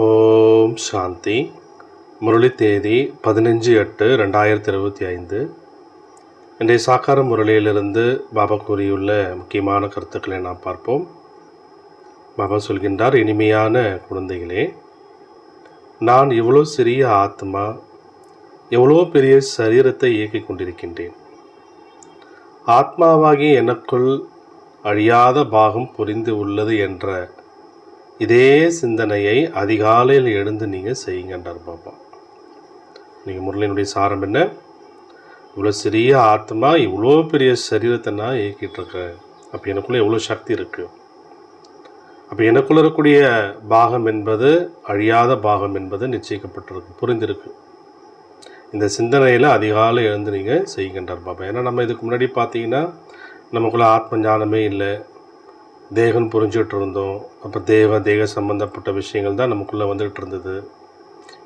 ஓம் சாந்தி. முரளி தேதி 15/8/2025. இன்றைய சாக்கார முரளியிலிருந்து பாபா கூறியுள்ள முக்கியமான கருத்துக்களை நாம் பார்ப்போம். பாபா சொல்கின்றார், இனிமையான குழந்தைகளே, நான் இவ்வளோ சிறிய ஆத்மா எவ்வளோ பெரிய சரீரத்தை இயக்கிக் கொண்டிருக்கின்றேன். ஆத்மாவாகி எனக்குள் அழியாத பாகம் புரிந்து உள்ளது என்ற இதே சிந்தனையை அதிகாலையில் எழுந்து நீங்கள் செய்யுங்கன்றார் பாபா. நீங்கள் முரளியினுடைய சாரம் என்ன? இவ்வளோ சிறிய ஆத்மா இவ்வளோ பெரிய சரீரத்தை நான் இயக்கிட்டு இருக்கேன். அப்போ எனக்குள்ளே எவ்வளோ சக்தி இருக்குது. அப்போ எனக்குள்ள இருக்கக்கூடிய பாகம் என்பது அழியாத பாகம் என்பது நிச்சயிக்கப்பட்டிருக்கு, புரிந்திருக்கு. இந்த சிந்தனையில் அதிகாலை எழுந்து நீங்கள் செய்கின்றார் பாபா. ஏன்னா நம்ம இதுக்கு முன்னாடி பார்த்தீங்கன்னா நமக்குள்ள ஆத்ம ஞானமே இல்லை, தேகம் புரிஞ்சுக்கிட்டு இருந்தோம். அப்போ தேக சம்பந்தப்பட்ட விஷயங்கள் தான் நமக்குள்ளே வந்துகிட்டு இருந்தது.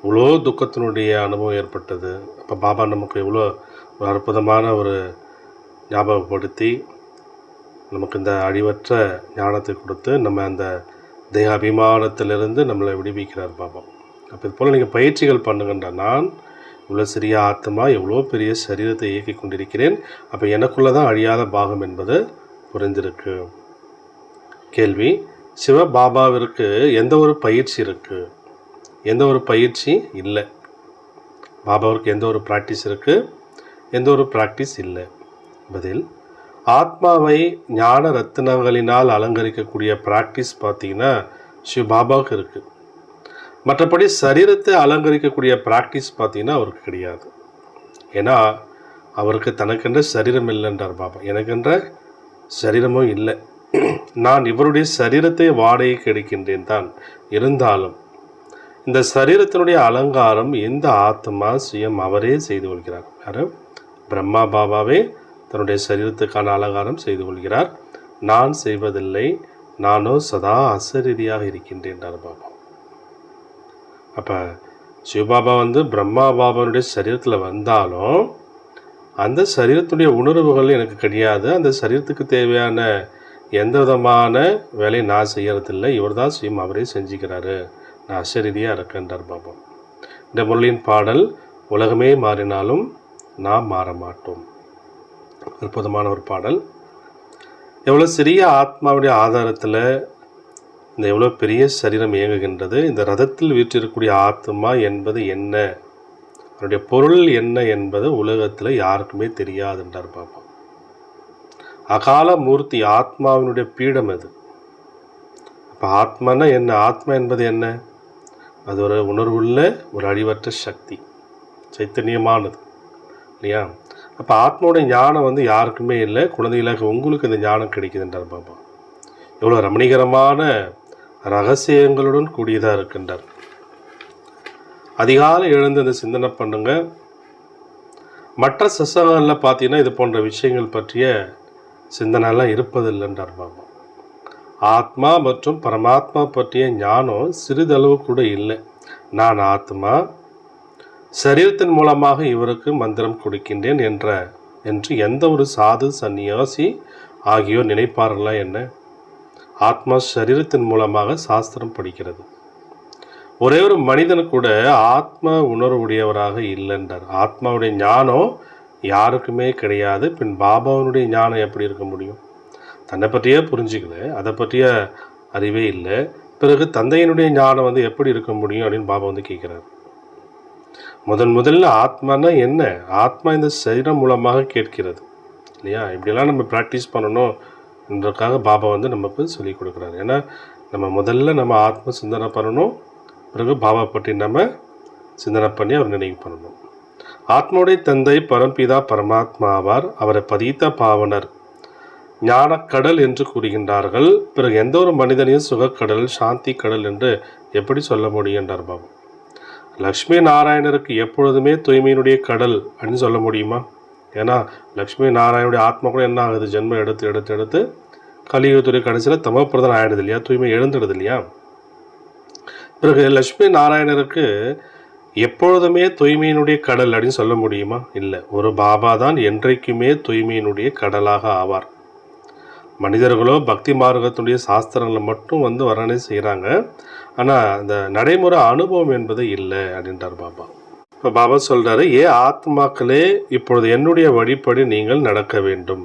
இவ்வளோ துக்கத்தினுடைய அனுபவம் ஏற்பட்டது. அப்போ பாபா நமக்கு இவ்வளோ ஒரு அற்புதமான ஒரு ஞாபகப்படுத்தி நமக்கு இந்த அழிவற்ற ஞானத்தை கொடுத்து நம்ம அந்த தேக அபிமானத்திலிருந்து நம்மளை விடுவிக்கிறார் பாபா. அப்போ இது போல் நீங்கள் பயிற்சிகள் பண்ணுங்கன்ற. நான் இவ்வளோ சிறிய ஆத்மா எவ்வளோ பெரிய சரீரத்தை இயக்கி கொண்டிருக்கிறேன். அப்போ எனக்குள்ளே தான் அழியாத பாகம் என்பது புரிந்திருக்கு. கேள்வி, சிவபாபாவிற்கு எந்த ஒரு பயிற்சி இருக்குது? எந்த ஒரு பயிற்சி இல்லை. பாபாவிற்கு எந்த ஒரு ப்ராக்டிஸ் இருக்குது? எந்த ஒரு ப்ராக்டிஸ் இல்லை. பதில், ஆத்மாவை ஞான ரத்தினங்களினால் அலங்கரிக்கக்கூடிய ப்ராக்டிஸ் பார்த்தீங்கன்னா சிவபாபாவுக்கு இருக்குது. மற்றபடி சரீரத்தை அலங்கரிக்கக்கூடிய ப்ராக்டிஸ் பார்த்தீங்கன்னா அவருக்கு கிடையாது. ஏன்னா அவருக்கு தனக்கென்ற சரீரம் இல்லைன்றார் பாபா. எனக்கென்ற சரீரமும் இல்லை. நான் இவருடைய சரீரத்தை வாடகைக்கு எடுக்கின்றேன் தான். இருந்தாலும் இந்த சரீரத்தினுடைய அலங்காரம் இந்த ஆத்மா சுயம் அவரே செய்து கொள்கிறார். யார்? பிரம்மா பாபாவே தன்னுடைய சரீரத்துக்கான அலங்காரம் செய்து கொள்கிறார். நான் செய்வதில்லை, நானோ சதா அசரீதியாக இருக்கின்றேன் பாபா. அப்போ சிவபாபா பிரம்மா பாபாவுடைய சரீரத்தில் வந்தாலும் அந்த சரீரத்துடைய உணர்வுகள் எனக்கு கிடையாது. அந்த சரீரத்துக்கு தேவையான எந்த விதமான வேலையை நான் செய்கிறதில்லை. இவர் தான் சுயம் அவரே செஞ்சுக்கிறாரு. நான் அசரீதியாக இருக்கேன்றார் பாபா. இந்த முரளியின் பாடல், உலகமே மாறினாலும் நாம் மாற மாட்டோம். அற்புதமான ஒரு பாடல். எவ்வளோ சிறிய ஆத்மாவுடைய ஆதாரத்தில் இந்த எவ்வளோ பெரிய சரீரம் இயங்குகின்றது. இந்த ரதத்தில் வீற்றிருக்கக்கூடிய ஆத்மா என்பது என்ன, அதனுடைய பொருள் என்ன என்பது உலகத்தில் யாருக்குமே தெரியாதுன்றார் பாபா. அகால மூர்த்தி ஆத்மாவினுடைய பீடம் அது. அப்போ ஆத்மானா என்ன? ஆத்மா என்பது என்ன? அது ஒரு உணர்வுள்ள ஒரு அழிவற்ற சக்தி, சைத்தன்யமானது இல்லையா? அப்போ ஆத்மாவுடைய ஞானம் யாருக்குமே இல்லை. குழந்தைகளாக உங்களுக்கு இந்த ஞானம் கிடைக்குதுன்றார் பாபா. எவ்வளோ ரமணீகரமான ரகசியங்களுடன் கூடியதாக இருக்கின்றார். அதிகாலை எழுந்து இந்த சிந்தனை பண்ணுங்க. மற்ற சசகங்களில் பார்த்தீங்கன்னா இது போன்ற விஷயங்கள் பற்றிய சிந்தனைலாம் இருப்பதில்லைன்றார் பாபா. ஆத்மா மற்றும் பரமாத்மா பற்றிய ஞானம் சிறிதளவு கூட இல்லை. நான் ஆத்மா, சரீரத்தின் மூலமாக இவருக்கு மந்திரம் கொடுக்கின்றேன் என்று எந்த ஒரு சாது சந்நியாசி ஆகியோர் நினைப்பார்களா என்ன? ஆத்மா சரீரத்தின் மூலமாக சாஸ்திரம் படிக்கிறது. ஒரே ஒரு மனிதன் கூட ஆத்ம உணர்வுடையவராக இல்லைன்றார். ஆத்மாவுடைய ஞானம் யாருக்குமே கிடையாது. பின் பாபாவுடைய ஞானம் எப்படி இருக்க முடியும்? தன்னை பற்றியே புரிஞ்சிக்கல, அதை பற்றிய அறிவே இல்லை. பிறகு தந்தையினுடைய ஞானம் எப்படி இருக்க முடியும் அப்படின்னு பாபா கேட்குறாரு. முதல்ல ஆத்மானா என்ன? ஆத்மா இந்த சரீரம் மூலமாக கேட்கிறது இல்லையா? இப்படிலாம் நம்ம ப்ராக்டிஸ் பண்ணணும் என்றதுக்காக பாபா நமக்கு சொல்லிக் கொடுக்குறாரு. ஏன்னா முதல்ல நம்ம ஆத்ம சிந்தனை பண்ணணும். பிறகு பாபா பற்றி நம்ம சிந்தனை பண்ணி அவர் நினைவு பண்ணணும். ஆத்மாவுடைய தந்தை பரம்பிதா பரமாத்மா ஆவார். அவரை பதித்த பாவனர் ஞானக்கடல் என்று கூறுகின்றார்கள். பிறகு எந்த ஒரு மனிதனையும் சுகக்கடல், சாந்தி கடல் என்று எப்படி சொல்ல முடியுன்றார் பாபா. லக்ஷ்மி நாராயணருக்கு எப்பொழுதுமே தூய்மையினுடைய கடல் அப்படின்னு சொல்ல முடியுமா? ஏன்னா லக்ஷ்மி நாராயணனுடைய ஆத்மா கூட என்ன ஆகுது? ஜென்மம் எடுத்து கலியுகத்துடைய கடைசியில் தமப்பிரதன் ஆகிடுது இல்லையா? தூய்மை எழுந்துடுது இல்லையா? பிறகு லக்ஷ்மி நாராயணருக்கு எப்பொழுதுமே தூய்மையினுடைய கடல் அப்படின்னு சொல்ல முடியுமா? இல்லை. ஒரு பாபா தான் என்றைக்குமே தூய்மையினுடைய கடலாக ஆவார். மனிதர்களோ பக்தி மார்க்கத்துடைய சாஸ்திரங்களை மட்டும் வர்ணனை செய்கிறாங்க. ஆனால் அந்த நடைமுறை அனுபவம் என்பது இல்லை அப்படின்றார் பாபா. இப்போ பாபா சொல்கிறாரு, ஆத்மாக்களே இப்பொழுது என்னுடைய வழிப்படி நீங்கள் நடக்க வேண்டும்.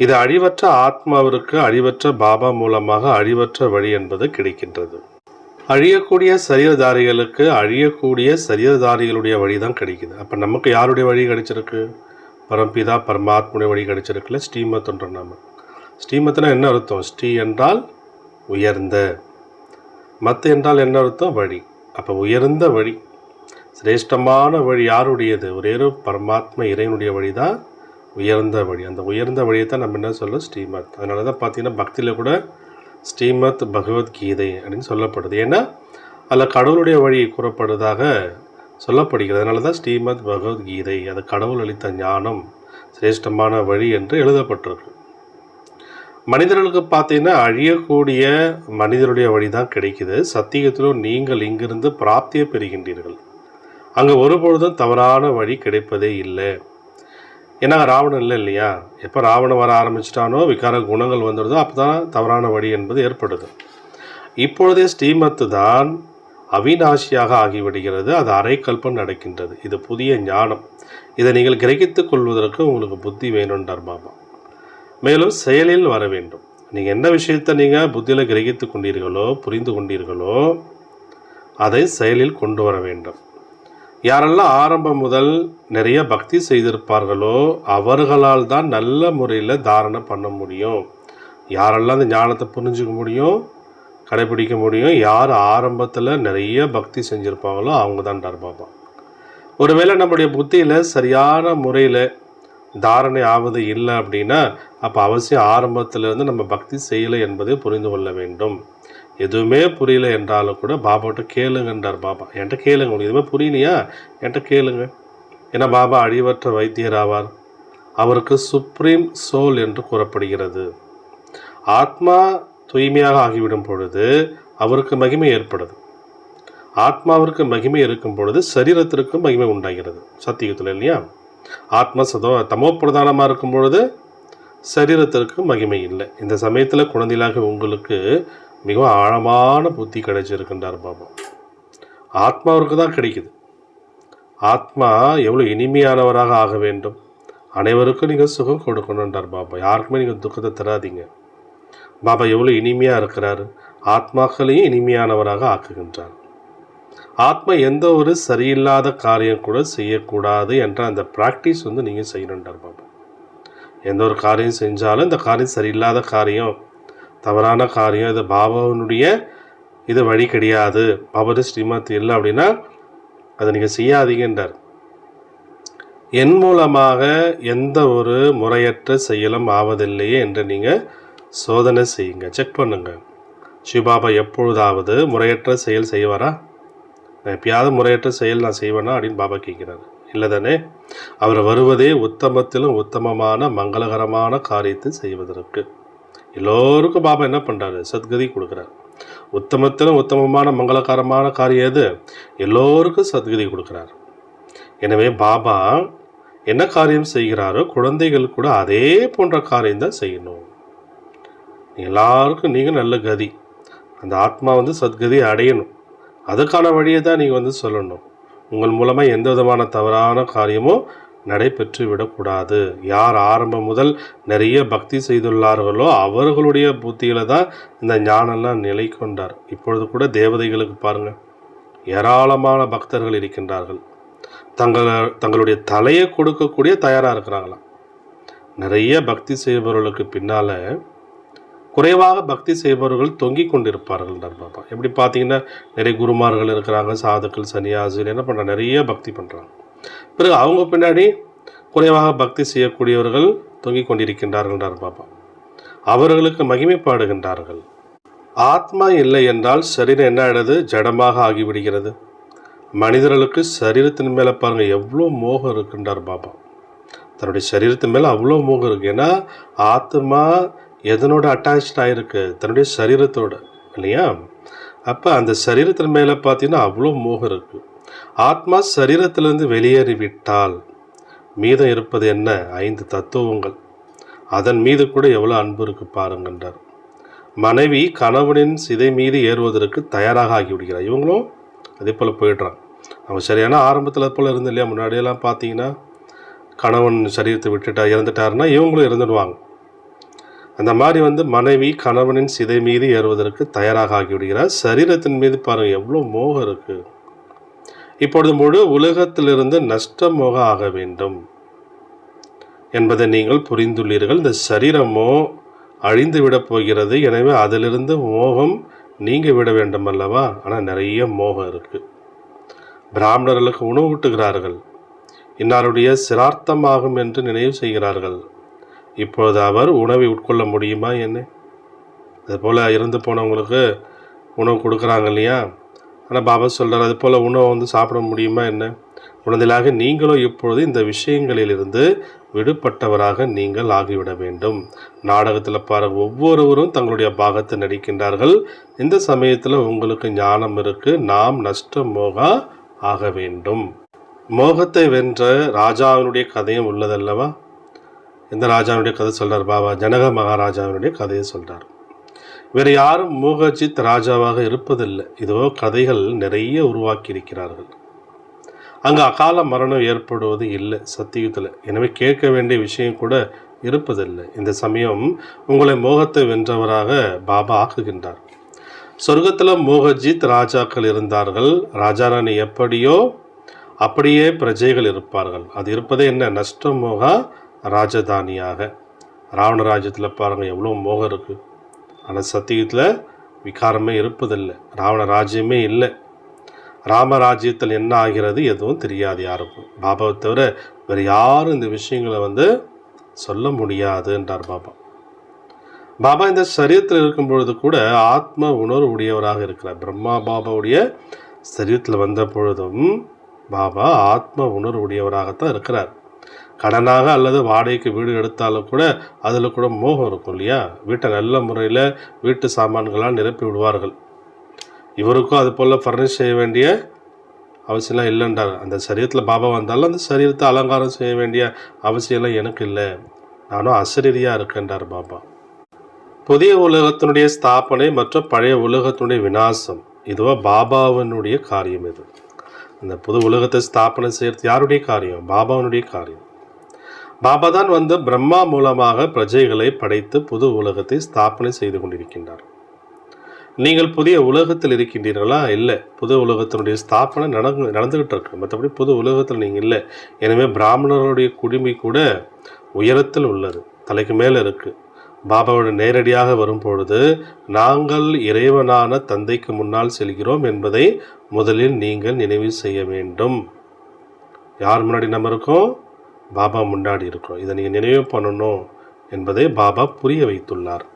இது அழிவற்ற ஆத்மாவிற்கு அழிவற்ற பாபா மூலமாக அழிவற்ற வழி என்பது கிடைக்கின்றது. அழியக்கூடிய சரீரதாரிகளுக்கு அழியக்கூடிய சரீரதாரிகளுடைய வழி தான் கிடைக்குது. அப்போ நமக்கு யாருடைய வழி கிடைச்சிருக்கு? பரம்பிதா பரமாத்முடைய வழி கிடைச்சிருக்குல்ல, ஸ்ரீமத்ன்ற நாம. ஸ்ரீமத்னா என்ன அர்த்தம்? ஸ்ரீ என்றால் உயர்ந்த, மத் என்றால் என்ன அர்த்தம்? வழி. அப்போ உயர்ந்த வழி, சிரேஷ்டமான வழி யாருடையது? ஒரே ஒரு பரமாத்மா இறைவனுடைய வழி தான் உயர்ந்த வழி. அந்த உயர்ந்த வழியை தான் நம்ம என்ன சொல்ல? ஸ்ரீமத். அதனால தான் பார்த்தீங்கன்னா பக்தியில் கூட ஸ்ரீமத் பகவத்கீதை அப்படின்னு சொல்லப்படுது. ஏன்னா அதில் கடவுளுடைய வழி கூறப்படுவதாக சொல்லப்படுகிறது. அதனால தான் ஸ்ரீமத் பகவத்கீதை, அது கடவுள் அளித்த ஞானம், சிரேஷ்டமான வழி என்று எழுதப்பட்டிருக்கு. மனிதர்களுக்கு பார்த்தீங்கன்னா அழியக்கூடிய மனிதனுடைய வழி தான் கிடைக்குது. சத்தியத்திலும் நீங்கள் இங்கிருந்து பிராப்தியை பெறுகின்றீர்கள். அங்கே ஒருபொழுதும் தவறான வழி கிடைப்பதே இல்லை. ஏன்னா ராவணன் இல்லை இல்லையா? எப்போ ராவணன் வர ஆரம்பிச்சிட்டானோ, விகார குணங்கள் வந்துடுதோ, அப்போ தான் தவறான வழி என்பது ஏற்படுது. இப்பொழுதே ஸ்ரீமத்து தான் அவிநாசியாக ஆகிவிடுகிறது. அது அரைக்கல்பம் நடக்கின்றது. இது புதிய ஞானம். இதை நீங்கள் கிரகித்து கொள்வதற்கு உங்களுக்கு புத்தி வேணும்ன்றார் பாபா. மேலும் செயலில் வர வேண்டும். நீங்கள் என்ன விஷயத்தை நீங்கள் புத்தியில் கிரகித்து கொண்டீர்களோ, புரிந்து கொண்டீர்களோ, அதை செயலில் கொண்டு வர வேண்டும். யாரெல்லாம் ஆரம்பம் முதல் நிறைய பக்தி செய்திருப்பார்களோ அவர்களால் தான் நல்ல முறையில் தாரணை பண்ண முடியும். யாரெல்லாம் அந்த ஞானத்தை புரிஞ்சுக்க முடியும், கடைபிடிக்க முடியும்? யார் ஆரம்பத்தில் நிறைய பக்தி செஞ்சுருப்பாங்களோ அவங்க தான் பாபா. ஒருவேளை நம்முடைய புத்தியில் சரியான முறையில் தாரணை ஆவது இல்லை அப்படின்னா, அப்போ அவசியம் ஆரம்பத்திலேருந்து நம்ம பக்தி செய்யலை என்பதை புரிந்து கொள்ள வேண்டும். எதுவுமே புரியல என்றாலும் கூட பாபாட்ட கேளுங்கன்றார் பாபா. என்கிட்ட கேளுங்க, உங்களுக்கு எதுவுமே புரியலையா என்கிட்ட கேளுங்க. ஏன்னா பாபா அழிவற்ற வைத்தியர் ஆவார். அவருக்கு சுப்ரீம் சோல் என்று கூறப்படுகிறது. ஆத்மா தூய்மையாக ஆகிவிடும் பொழுது அவருக்கு மகிமை ஏற்படுது. ஆத்மாவிற்கு மகிமை இருக்கும் பொழுது சரீரத்திற்கு மகிமை உண்டாகிறது. சத்தியத்தில் இல்லையா? ஆத்மா தமோ பிரதானமாக இருக்கும் பொழுது சரீரத்திற்கு மகிமை இல்லை. இந்த சமயத்தில் குழந்தைகளாக உங்களுக்கு மிகவும் ஆழமான புத்தி கிடைச்சிருக்கின்றார் பாபா. ஆத்மாவிற்கு தான் கிடைக்குது. ஆத்மா எவ்வளோ இனிமையானவராக ஆக வேண்டும், அனைவருக்கும் நீங்கள் சுகம் கொடுக்கணுன்றார் பாபா. யாருக்குமே நீங்கள் துக்கத்தை தராதீங்க. பாபா எவ்வளோ இனிமையாக இருக்கிறாரு, ஆத்மாக்களையும் இனிமையானவராக ஆக்குகின்றார். ஆத்மா எந்த ஒரு சரியில்லாத காரியம் கூட செய்யக்கூடாது என்ற அந்த ப்ராக்டிஸ் நீங்கள் செய்யணுன்றார் பாபா. எந்த ஒரு காரியம் செஞ்சாலும் இந்த காரியம் சரியில்லாத காரியம், தவறான காரியம், இது பாபாவினுடைய இது வழி கிடையாது, பாபாவுடைய ஸ்ரீமத் இல்லை அப்படின்னா அதை நீங்கள் செய்யாதீங்கன்றார். என் மூலமாக எந்த ஒரு முறையற்ற செயலும் ஆவதில்லையே என்று நீங்கள் சோதனை செய்யுங்க, செக் பண்ணுங்க. சிவபாபா எப்பொழுதாவது முறையற்ற செயல் செய்வாரா? நான் எப்பயாவது முறையற்ற செயல் நான் செய்வேனா அப்படின்னு பாபா கேட்குறாரு. இல்லை தானே? அவர் வருவதே உத்தமத்திலும் உத்தமமான மங்களகரமான காரியத்தை செய்வதற்கு. எல்லோருக்கும் பாபா என்ன பண்ணுறாரு? சத்கதி கொடுக்குறாரு. உத்தமத்திலும் உத்தமமான மங்களகரமான காரியம் எது? எல்லோருக்கும் சத்கதி கொடுக்குறார். எனவே பாபா என்ன காரியம் செய்கிறாரோ குழந்தைகள் கூட அதே போன்ற காரியம் தான் செய்யணும். எல்லாருக்கும் நீங்கள் நல்ல கதி, அந்த ஆத்மா சத்கதி அடையணும். அதுக்கான வழியை தான் நீங்கள் சொல்லணும். உங்கள் மூலமாக எந்த விதமான தவறான காரியமும் நடைபெற்று விடக்கூடாது. யார் ஆரம்பம் முதல் நிறைய பக்தி செய்துள்ளார்களோ அவர்களுடைய புத்தியில தான் இந்த ஞானம்லாம் நிலை கொண்டார். இப்பொழுது கூட தேவதைகளுக்கு பாருங்கள், ஏராளமான பக்தர்கள் இருக்கின்றார்கள். தங்களுடைய தலையை கொடுக்கக்கூடிய தயாராக இருக்கிறாங்களாம். நிறைய பக்தி செய்பவர்களுக்கு பின்னால் குறைவாக பக்தி செய்பவர்கள் தொங்கிக் கொண்டிருப்பார்கள் பாபா. எப்படி பார்த்தீங்கன்னா நிறைய குருமார்கள் இருக்கிறாங்க, சாதுக்கள், சன்னியாசிகள் என்ன பண்ணுறாங்க? நிறைய பக்தி பண்ணுறாங்க. பிறகு அவங்க பின்னாடி குறைவாக பக்தி செய்யக்கூடியவர்கள் தொங்கிக் கொண்டிருக்கின்றார்கள் பாபா. அவர்களுக்கு மகிமைப்பாடுகின்றார்கள். ஆத்மா இல்லை என்றால் சரீரம் என்ன ஆகிடுது? ஜடமாக ஆகிவிடுகிறது. மனிதர்களுக்கு சரீரத்தின் மேலே பாருங்கள் எவ்வளோ மோகம் இருக்குன்றார் பாபா. தன்னுடைய சரீரத்தின் மேலே அவ்வளோ மோகம் இருக்குது. ஏன்னா ஆத்மா எதனோட அட்டாச் ஆகிருக்கு? தன்னுடைய சரீரத்தோட, இல்லையா? அப்போ அந்த சரீரத்தின் மேலே பார்த்தீங்கன்னா அவ்வளோ மோகம் இருக்குது. ஆத்மா சரீரத்திலிருந்து வெளியேறிவிட்டால் மீதம் இருப்பது என்ன? 5 தத்துவங்கள். அதன் மீது கூட எவ்வளோ அன்பு இருக்கு பாருங்கன்றார். மனைவி கணவனின் சிதை மீது ஏறுவதற்கு தயாராக ஆகிவிடுகிறார். இவங்களும் அதே போல் போயிடுறாங்க. அவங்க சரியான ஆரம்பத்தில் போல் இருந்து இல்லையா, முன்னாடியெல்லாம் பார்த்தீங்கன்னா கணவன் சரீரத்தை இறந்துட்டாருன்னா இவங்களும் இறந்துடுவாங்க. அந்த மாதிரி மனைவி கணவனின் சிதை மீது ஏறுவதற்கு தயாராக ஆகிவிடுகிறார். சரீரத்தின் மீது பாருங்கள் எவ்வளோ மோகம் இருக்குது. இப்பொழுது முழு உலகத்திலிருந்து நஷ்ட மோகம் ஆக வேண்டும் என்பதை நீங்கள் புரிந்துள்ளீர்கள். இந்த சரீரமோ அழிந்து விட போகிறது. எனவே அதிலிருந்து மோகம் நீங்க விட வேண்டும் அல்லவா? ஆனால் நிறைய மோகம் இருக்குது. பிராமணர்களுக்கு உணவு ஊட்டுகிறார்கள், இன்னாருடைய சிரார்த்தமாகும் என்று நினைவு செய்கிறார்கள். இப்பொழுது அவர் உணவை உட்கொள்ள முடியுமா என்ன? அதுபோல் இறந்து போனவங்களுக்கு உணவு கொடுக்குறாங்க இல்லையா? ஆனால் பாபா சொல்கிறார், அது போல் உணவை சாப்பிட முடியுமா என்ன? உணர்ந்தலாக நீங்களும் இப்பொழுது இந்த விஷயங்களிலிருந்து விடுபட்டவராக நீங்கள் ஆகிவிட வேண்டும். நாடகத்தில் பாருங்கள், ஒவ்வொருவரும் தங்களுடைய பாகத்தை நடிக்கின்றார்கள். இந்த சமயத்தில் உங்களுக்கு ஞானம் இருக்குது. நாம் நஷ்ட மோகா ஆக வேண்டும். மோகத்தை வென்ற ராஜாவினுடைய கதையும் உள்ளதல்லவா? இந்த ராஜாவினுடைய கதை சொல்கிறார் பாபா, ஜனக மகாராஜாவினுடைய கதையை சொல்கிறார். வேறு யாரும் மோகஜித் ராஜாவாக இருப்பதில்லை. இதோ கதைகள் நிறைய உருவாக்கி இருக்கிறார்கள். அங்கே அகால மரணம் ஏற்படுவது இல்லை சத்தியுகத்தில். எனவே கேட்க வேண்டிய விஷயம் கூட இருப்பதில்லை. இந்த சமயம் உங்களை மோகத்தை வென்றவராக பாபா ஆக்குகின்றார். சொர்க்கத்தில் மோகஜித் ராஜாக்கள் இருந்தார்கள். ராஜாராணி எப்படியோ அப்படியே பிரஜைகள் இருப்பார்கள். அது இருப்பதே என்ன? நஷ்ட மோகா ராஜதானியாக. ராவண ராஜ்யத்தில் பாருங்கள் எவ்வளோ மோகம் இருக்குது. ஆனால் சத்தியத்தில் விகாரமே இருப்பதில்லை. ராவண ராஜ்யமே இல்லை. ராமராஜ்யத்தில் என்ன ஆகிறது எதுவும் தெரியாது யாருக்கும். பாபாவை தவிர வேறு யாரும் இந்த விஷயங்களை சொல்ல முடியாது என்றார் பாபா. பாபா இந்த சரீரத்தில் இருக்கும் பொழுது கூட ஆத்ம உணர்வு உடையவராக இருக்கிறார். பிரம்மா பாபாவுடைய சரீரத்தில் வந்த பொழுதும் பாபா ஆத்ம உணர்வு உடையவராகத்தான் இருக்கிறார். கடனாக அல்லது வாடகைக்கு வீடு எடுத்தாலும் கூட அதில் கூட மோகம் இருக்கும் இல்லையா? வீட்டை நல்ல முறையில் வீட்டு சாமான்களால் நிரப்பி விடுவார்கள். இவருக்கும் அது போல் ஃபர்னிஷ் செய்ய வேண்டிய அவசியம்லாம் இல்லைன்றார். அந்த சரீரத்தில் பாபா வந்தாலும் அந்த சரீரத்தை அலங்காரம் செய்ய வேண்டிய அவசியம்லாம் எனக்கு இல்லை, நானும் அசரீரியாக இருக்கேன்றார் பாபா. புதிய உலகத்தினுடைய ஸ்தாபனை மற்றும் பழைய உலகத்தினுடைய விநாசம் இதுவோ பாபாவினுடைய காரியம். இது இந்த புது உலகத்தை ஸ்தாபனை செய்கிறது யாருடைய காரியம்? பாபாவினுடைய காரியம். பாபா தான் பிரம்மா மூலமாக பிரஜைகளை படைத்து புது உலகத்தை ஸ்தாபனை செய்து கொண்டிருக்கின்றார். நீங்கள் புதிய உலகத்தில் இருக்கின்றீர்களா? இல்லை, புது உலகத்தினுடைய ஸ்தாபனை நடந்துகிட்டு இருக்கு. மற்றபடி புது உலகத்தில் நீங்கள் இல்லை. எனவே பிராமணருடைய குடுமி கூட உயரத்தில் உள்ளது, தலைக்கு மேலே இருக்குது. பாபாவோட நேரடியாக வரும்பொழுது நாங்கள் இறைவனான தந்தைக்கு முன்னால் செல்கிறோம் என்பதை முதலில் நீங்கள் நினைவு செய்ய வேண்டும். யார் முன்னாடி நம்ம இருக்கோம்? பாபா முன்னாடி இருக்கிறோம். இதை நீங்கள் நினைவு பண்ணணும் என்பதை பாபா புரிய வைத்துள்ளார்.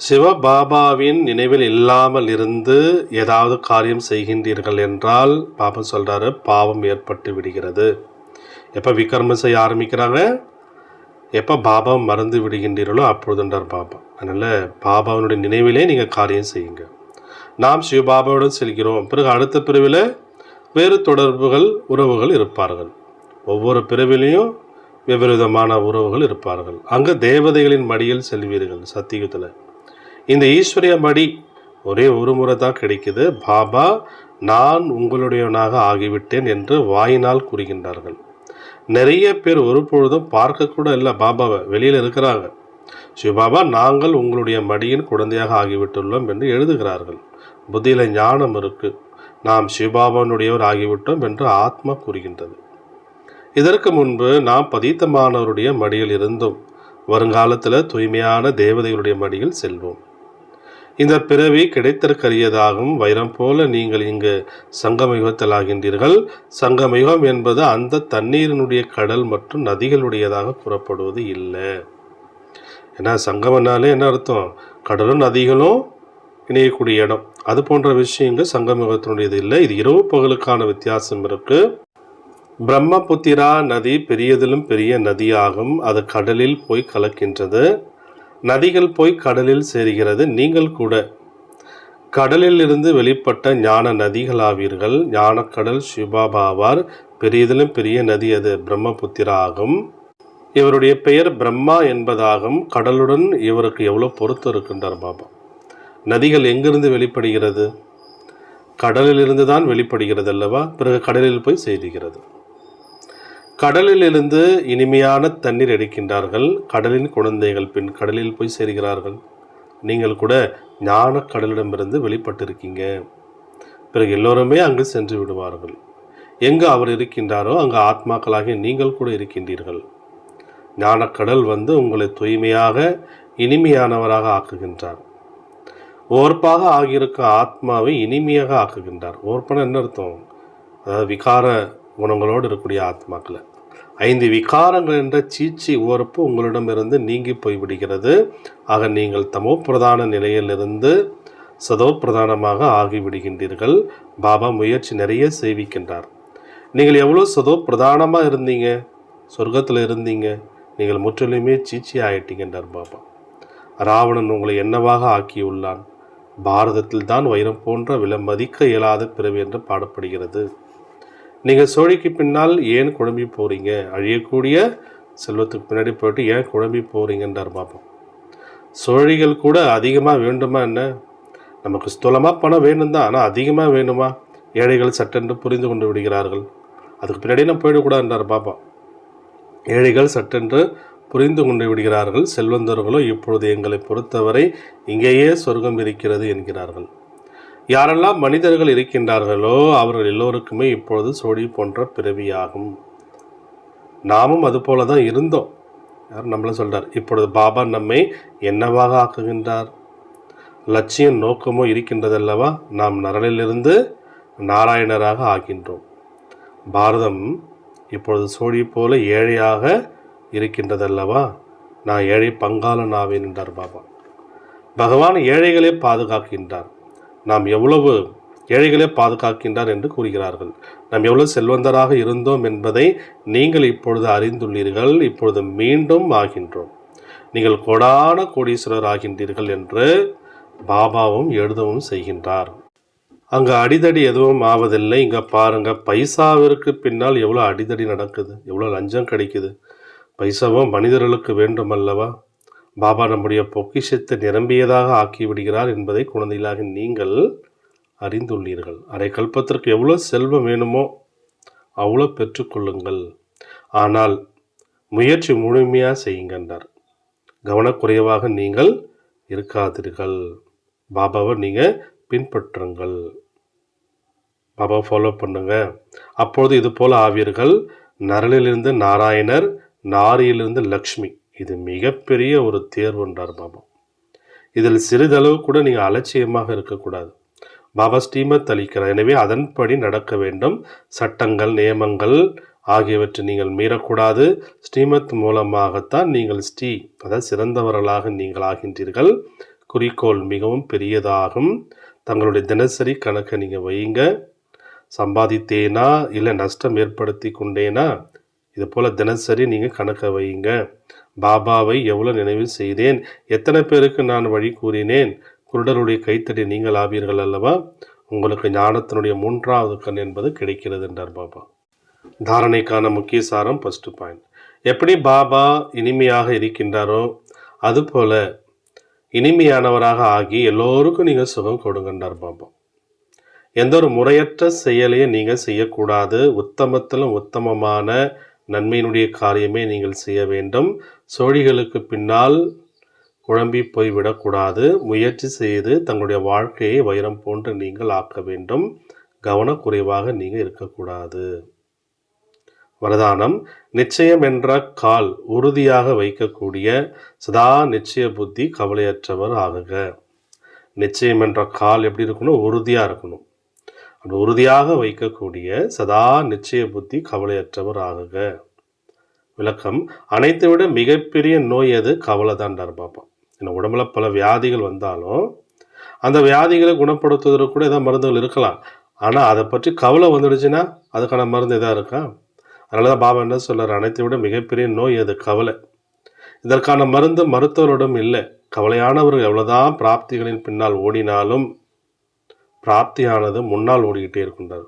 சிவபாபாவின் நினைவில் இல்லாமல் இருந்து ஏதாவது காரியம் செய்கின்றீர்கள் என்றால் பாபா சொல்கிறாரு, பாவம் ஏற்பட்டு விடுகிறது. எப்போ விக்ரமம் செய்ய ஆரம்பிக்கிறாங்க, எப்போ பாபா மறந்து விடுகின்றீர்களோ அப்பொழுதுன்றார் பாபா. அதனால் பாபாவினுடைய நினைவிலே நீங்கள் காரியம் செய்யுங்க. நாம் சிவபாபாவுடன் செல்கிறோம். பிறகு அடுத்த பிரிவில் வேறு தொடர்புகள் உறவுகள் இருப்பார்கள். ஒவ்வொரு பிரிவிலையும் வெவ்வேறு விதமான உறவுகள் இருப்பார்கள். அங்கே தேவதைகளின் மடியில் செல்வீர்கள். சத்தியுகத்தில் இந்த ஈஸ்வரிய மடி ஒரே ஒரு முறை தான் கிடைக்குது. பாபா நான் உங்களுடையவனாக ஆகிவிட்டேன் என்று வாயினால் கூறுகின்றார்கள். நிறைய பேர் ஒரு பொழுதும் பார்க்கக்கூட இல்லை பாபாவை, வெளியில் இருக்கிறாங்க. சிவபாபா நாங்கள் உங்களுடைய மடியின் குழந்தையாக ஆகிவிட்டுள்ளோம் என்று எழுதுகிறார்கள். புத்தியில் ஞானம் இருக்குது. நாம் சிவபாபானுடையவர் ஆகிவிட்டோம் என்று ஆத்மா கூறுகின்றது. இதற்கு முன்பு நாம் பதீத்தமானவருடைய மடியில் இருந்தோம். வருங்காலத்தில் தூய்மையான தேவதைகளுடைய மடியில் செல்வோம். இந்த பிறவி கிடைத்திருக்கரியதாகும். வைரம் போல நீங்கள் இங்கு சங்கமயுகத்தில் ஆகின்றீர்கள். சங்கமயுகம் என்பது அந்த தண்ணீரினுடைய கடல் மற்றும் நதிகளுடையதாக கூறப்படுவது இல்லை. ஏன்னா சங்கமனாலே என்ன அர்த்தம்? கடலும் நதிகளும் இணையக்கூடிய இடம். அது போன்ற விஷயங்கள் சங்கமயுகத்தினுடையது இல்லை. இது இரவு பகலுக்கான வித்தியாசம் இருக்கு. பிரம்மபுத்திரா நதி பெரியதிலும் பெரிய நதியாகும். அது கடலில் போய் கலக்கின்றது. நதிகள் போய் கடலில் சேருகிறது. நீங்கள் கூட கடலில் இருந்து வெளிப்பட்ட ஞான நதிகளாவீர்கள். ஞானக்கடல் சிவபாபாவார். பெரியதிலும் பெரிய நதி அது பிரம்மபுத்திரா ஆகும். இவருடைய பெயர் பிரம்மா என்பதாகும். கடலுடன் இவருக்கு எவ்வளோ பொருத்தம் இருக்கின்றார் பாபா. நதிகள் எங்கிருந்து வெளிப்படுகிறது? கடலிலிருந்து தான் வெளிப்படுகிறது அல்லவா? பிறகு கடலில் போய் சேருகிறது. கடலிலிருந்து இனிமையான தண்ணீர் எடுக்கின்றார்கள். கடலின் குழந்தைகள் பின் கடலில் போய் சேர்கிறார்கள். நீங்கள் கூட ஞான கடலிடமிருந்து வெளிப்பட்டிருக்கீங்க. பிறகு எல்லோருமே அங்கு சென்று விடுவார்கள். எங்கு அவர் இருக்கின்றாரோ அங்கு ஆத்மாக்களாகிய நீங்கள் கூட இருக்கின்றீர்கள். ஞானக்கடல் உங்களை தூய்மையாக இனிமையானவராக ஆக்குகின்றார். ஓர்ப்பாக ஆகியிருக்க ஆத்மாவை இனிமையாக ஆக்குகின்றார். ஓர்ப்பன என்ன அர்த்தம்? அதாவது விகார குணங்களோடு இருக்கக்கூடிய ஆத்மாக்களை 5 விகாரங்கள் என்ற சீச்சி ஓர்ப்பு உங்களிடமிருந்து நீங்கி போய்விடுகிறது. ஆக நீங்கள் தமோ பிரதான நிலையிலிருந்து சதோ பிரதானமாக ஆகிவிடுகின்றீர்கள். பாபா முயற்சி நிறைய செய்விக்கின்றார். நீங்கள் எவ்வளோ சதோ பிரதானமாக இருந்தீங்க, சொர்க்கத்தில் இருந்தீங்க, நீங்கள் முற்றிலுமே சீச்சி ஆயிட்டீங்கன்றார் பாபா. ராவணன் உங்களை என்னவாக ஆக்கியுள்ளான்? பாரதத்தில் தான் வைரம் போன்ற விலை மதிக்க இயலாத பிறவி என்று பாடப்படுகிறது. நீங்கள் சோழிக்கு பின்னால் ஏன் குழம்பி போகிறீங்க? அழியக்கூடிய செல்வத்துக்கு பின்னாடி போயிட்டு ஏன் குழம்பி போகிறீங்கன்றார் பாபா. சோழிகள் கூட அதிகமாக வேண்டுமா என்ன? நமக்கு ஸ்தூலமாக பணம் வேணும் தான், ஆனால் அதிகமாக வேணுமா? ஏழைகள் சட்டென்று புரிந்து கொண்டு விடுகிறார்கள். அதுக்கு பின்னாடி நான் போயிடக்கூடாதுன்றார் பாபா. ஏழைகள் சட்டென்று புரிந்து கொண்டு விடுகிறார்கள். செல்வந்தர்களோ இப்பொழுது எங்களை பொறுத்தவரை இங்கேயே சொர்க்கம் இருக்கிறது என்கிறார்கள். யாரெல்லாம் மனிதர்கள் இருக்கின்றார்களோ அவர்கள் எல்லோருக்குமே இப்பொழுது சோழி போன்ற பிறவியாகும். நாமும் அது போல தான் இருந்தோம். யார் நம்மள சொல்றார். இப்பொழுது பாபா நம்மை என்னவாக ஆக்குகின்றார்? லட்சியம் நோக்கமோ இருக்கின்றதல்லவா? நாம் நரலிலிருந்து நாராயணராக ஆகின்றோம். பாரதம் இப்பொழுது சோழி போல ஏழையாக இருக்கின்றதல்லவா? நான் ஏழை பங்காளன் ஆவேன் என்றார் பாபா. பகவான் ஏழைகளே பாதுகாக்கின்றார். நாம் எவ்வளவு ஏழைகளே பாதுகாக்கின்றார் என்று கூறுகிறார்கள். நாம் எவ்வளவு செல்வந்தராக இருந்தோம் என்பதை நீங்கள் இப்பொழுது அறிந்துள்ளீர்கள். இப்பொழுது மீண்டும் ஆகின்றோம். நீங்கள் கோடான கோடீஸ்வரர் ஆகின்றீர்கள் என்று பாபாவும் எழுதவும் செய்கின்றார். அங்கே அடிதடி எதுவும் ஆவதில்லை. இங்கே பாருங்க, பைசாவிற்கு பின்னால் எவ்வளோ அடிதடி நடக்குது, எவ்வளோ லஞ்சம் கிடைக்குது. பைசாவும் மனிதர்களுக்கு வேண்டும் அல்லவா? பாபா நம்முடைய பொக்கிஷத்தை நிரம்பியதாக ஆக்கிவிடுகிறார் என்பதை குழந்தைகளாக நீங்கள் அறிந்துள்ளீர்கள். அரை கல்பத்திற்கு எவ்வளோ செல்வம் வேணுமோ அவ்வளோ பெற்றுக்கொள்ளுங்கள். ஆனால் முயற்சி முழுமையாக செய்யுங்கன்றார். கவனக்குறைவாக நீங்கள் இருக்காதீர்கள். பாபாவை நீங்கள் பின்பற்றுங்கள். பாபா ஃபாலோ பண்ணுங்க. அப்பொழுது இது போல ஆவீர்கள். நரலிலிருந்து நாராயணர், நாரியிலிருந்து லக்ஷ்மி. இது மிகப்பெரிய ஒரு தேர்வுன்றார் பாபா. இதில் சிறிதளவு கூட நீங்கள் அலட்சியமாக இருக்கக்கூடாது. பாபா ஸ்ரீமத் அளிக்கிறார். எனவே அதன்படி நடக்க வேண்டும். சட்டங்கள், நியமங்கள் ஆகியவற்றை நீங்கள் மீறக்கூடாது. ஸ்ரீமத் மூலமாகத்தான் நீங்கள் அதாவது சிறந்தவர்களாக நீங்கள் ஆகின்றீர்கள். குறிக்கோள் மிகவும் பெரியதாகும். தங்களுடைய தினசரி கணக்கை நீங்கள் வைங்க. சம்பாதித்தேனா இல்லை நஷ்டம் ஏற்படுத்தி கொண்டேனா, இது போல் தினசரி நீங்கள் கணக்கை வைங்க. பாபாவை எவ்வளோ நினைவு செய்தேன், எத்தனை பேருக்கு நான் வழி கூறினேன். குருடருடைய கைத்தடி நீங்கள் ஆவீர்கள் அல்லவா? உங்களுக்கு ஞானத்தினுடைய 3வது கண் என்பது கிடைக்கிறது என்றார் பாபா. தாரணைக்கான முக்கிய சாரம் ஃபர்ஸ்ட் பாயிண்ட். எப்படி பாபா இனிமையாக இருக்கின்றாரோ அதுபோல் இனிமையானவராக ஆகி எல்லோருக்கும் நீங்கள் சுகம் கொடுங்கன்றார் பாபா. எந்த ஒரு முறையற்ற செயலையும் நீங்கள் செய்யக்கூடாது. உத்தமத்திலும் உத்தமமான நன்மையினுடைய காரியமே நீங்கள் செய்ய வேண்டும். சோழிகளுக்கு பின்னால் குழம்பி போய்விடக்கூடாது. முயற்சி செய்து தங்களுடைய வாழ்க்கையை வைரம் போன்று நீங்கள் ஆக்க வேண்டும். கவனக்குறைவாக நீங்கள் இருக்கக்கூடாது. வரதானம். நிச்சயம் என்ற கால் உறுதியாக வைக்கக்கூடிய சதா நிச்சய புத்தி கவலையற்றவர் ஆகுக. நிச்சயம் என்ற கால் எப்படி இருக்கணும்? உறுதியாக இருக்கணும். அந்த உறுதியாக வைக்கக்கூடிய சதா நிச்சய புத்தி கவலையற்றவர் ஆகுக. விளக்கம். அனைத்தை விட மிகப்பெரிய நோய் எது? கவலை தான்டார் பாப்பா. இந்த உடம்புல பல வியாதிகள் வந்தாலும் அந்த வியாதிகளை குணப்படுத்துவதற்கு கூட ஏதாவது மருந்துகள் இருக்கலாம். ஆனால் அதை பற்றி கவலை வந்துடுச்சுன்னா அதுக்கான மருந்து எதாக இருக்கா? அதனால தான் பாபா என்ன சொல்றார்? அனைத்தை விட மிகப்பெரிய நோய் அது கவலை. இதற்கான மருந்து மருத்துவரிடம் இல்லை. கவலையானவர்கள் எவ்வளோதான் பிராப்திகளின் பின்னால் ஓடினாலும் பிராப்தியானது முன்னால் ஓடிக்கிட்டே இருக்கின்றார்.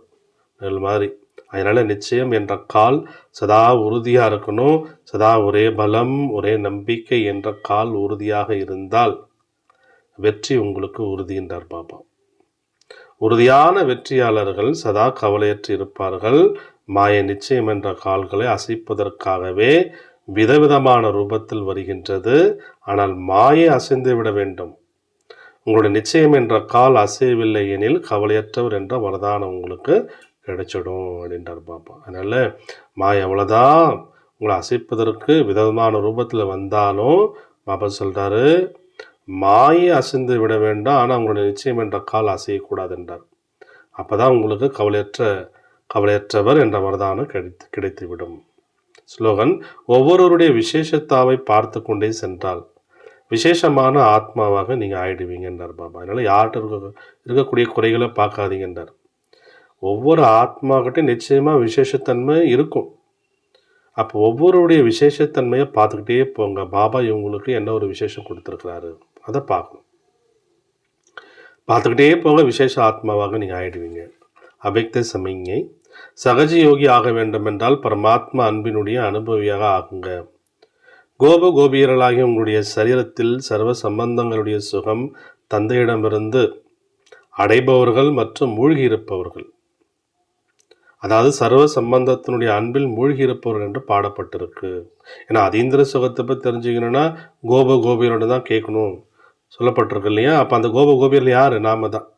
அது மாதிரி அதனால் நிச்சயம் என்ற கால் சதா உறுதியாக இருக்கணும். சதா ஒரே பலம், ஒரே நம்பிக்கை என்ற கால் உறுதியாக இருந்தால் வெற்றி உங்களுக்கு உறுதி என்றார் பாபா. உறுதியான வெற்றியாளர்கள் சதா கவலையற்று இருப்பார்கள். மாய நிச்சயம் என்ற கால்களை அசைப்பதற்காகவே விதவிதமான ரூபத்தில் வருகின்றது. ஆனால் மாயை அசைந்து விட வேண்டும். உங்களுடைய நிச்சயம் என்ற கால் அசையவில்லை எனில் கவலையற்றவர் என்ற வரதானம் உங்களுக்கு கிடைச்சிடும் அப்படின்றார் பாப்பா. அதனால் மாயை எவ்வளோதான் உங்களை அசைப்பதற்கு விதவிதமான ரூபத்தில் வந்தாலும் பாப்பா சொல்கிறாரு, மாயை அசைந்து விட வேண்டாம், ஆனால் உங்களுடைய நிச்சயம் என்ற கால் அசையக்கூடாது என்றார். அப்போ தான் உங்களுக்கு கவலையற்றவர் என்ற வரதானம் கிடைத்துவிடும். ஸ்லோகன்: ஒவ்வொருவருடைய விசேஷத்தாவை பார்த்து கொண்டே சென்றால் விசேஷமான ஆத்மாவாக நீங்கள் ஆயிடுவீங்கன்றார் பாபா. அதனால் யார்கிட்ட இருக்கக்கூடிய குறைகளை பார்க்காதீங்கன்றார். ஒவ்வொரு ஆத்மாக்கிட்டையும் நிச்சயமாக விசேஷத்தன்மை இருக்கும். அப்போ ஒவ்வொருடைய விசேஷத்தன்மையை பார்த்துக்கிட்டே போங்க. பாபா இவங்களுக்கு என்ன ஒரு விசேஷம் கொடுத்துருக்கிறாரு அதை பார்க்கணும். பார்த்துக்கிட்டே போக விசேஷ ஆத்மாவாக நீங்கள் ஆயிடுவீங்க. அவ்யக்த சமிஞ்ஞை: சகஜ யோகி ஆக வேண்டுமென்றால் பரமாத்மா அன்பினுடைய அனுபவியாக ஆகுங்க. கோபியர்களாகிய உங்களுடைய சரீரத்தில் சர்வ சம்பந்தங்களுடைய சுகம் தந்தையிடமிருந்து அடைபவர்கள் மற்றும் மூழ்கி இருப்பவர்கள், அதாவது சர்வ சம்பந்தத்தினுடைய அன்பில் மூழ்கி இருப்பவர்கள் என்று பாடப்பட்டிருக்கு. ஏன்னா அதீந்திர சுகத்தை பற்றி தெரிஞ்சுக்கணுன்னா கோபியரோடு தான் கேட்கணும் சொல்லப்பட்டிருக்கு இல்லையா? அப்போ அந்த கோபியர்கள் யார்? நாம தான்.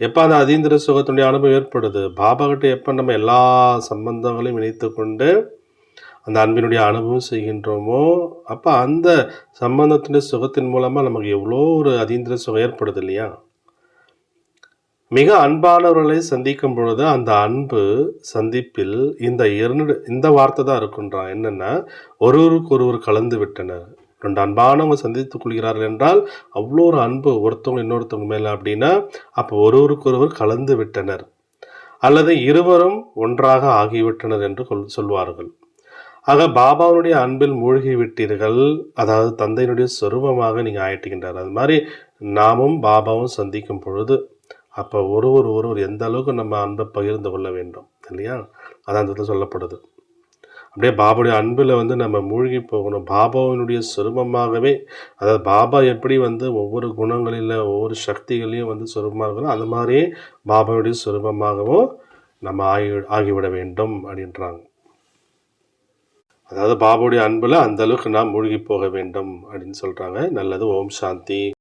எப்போ அந்த அதீந்திர சுகத்தினுடைய அனுபவம் ஏற்படுது? பாபா கிட்ட எப்போ நம்ம எல்லா சம்பந்தங்களையும் இணைத்து கொண்டு அந்த அன்பினுடைய அனுபவம் செய்கின்றோமோ அப்போ அந்த சம்பந்தத்தினுடைய சுகத்தின் மூலமாக நமக்கு எவ்வளோ ஒரு அதீந்திர சுகம் ஏற்படுது இல்லையா? மிக அன்பானவர்களை சந்திக்கும் பொழுது அந்த அன்பு சந்திப்பில் இந்த வார்த்தை தான் இருக்குன்றான். என்னென்னா, ஒருவருக்கு ஒருவர் கலந்து விட்டனர். ரெண்டு அன்பானவங்க சந்தித்துக் கொள்கிறார்கள் என்றால் அவ்வளோ ஒரு அன்பு ஒருத்தவங்க இன்னொருத்தவங்க மேலே. அப்படின்னா அப்போ ஒருவருக்கு ஒருவர் கலந்து விட்டனர் அல்லது இருவரும் ஒன்றாக ஆகிவிட்டனர் என்று சொல்வார்கள். ஆக பாபாவுடைய அன்பில் மூழ்கி விட்டீர்கள், அதாவது தந்தையினுடைய சொரூபமாக நீங்கள் ஆயிட்டுகின்றார். அது மாதிரி நாமும் பாபாவும் சந்திக்கும் பொழுது அப்போ ஒருவர் எந்த அளவுக்கு நம்ம அன்பை பகிர்ந்து கொள்ள வேண்டும் இல்லையா? அதான் அந்த சொல்லப்படுது. அப்படியே பாபாவுடைய அன்பில் நம்ம மூழ்கி போகணும். பாபாவினுடைய சொரூபமாகவே, அதாவது பாபா எப்படி ஒவ்வொரு குணங்களில் ஒவ்வொரு சக்திகளையும் சொரூபமாக இருக்கணும், அந்த மாதிரியே பாபாவுடைய சொரூபமாகவும் நம்ம ஆகிவிட வேண்டும் அப்படின்றாங்க. அதாவது பாபாவுடைய அன்பில் அந்த அளவுக்கு நாம் மூழ்கி போக வேண்டும் அப்படின்னு சொல்கிறாங்க. நல்லது. ஓம் சாந்தி.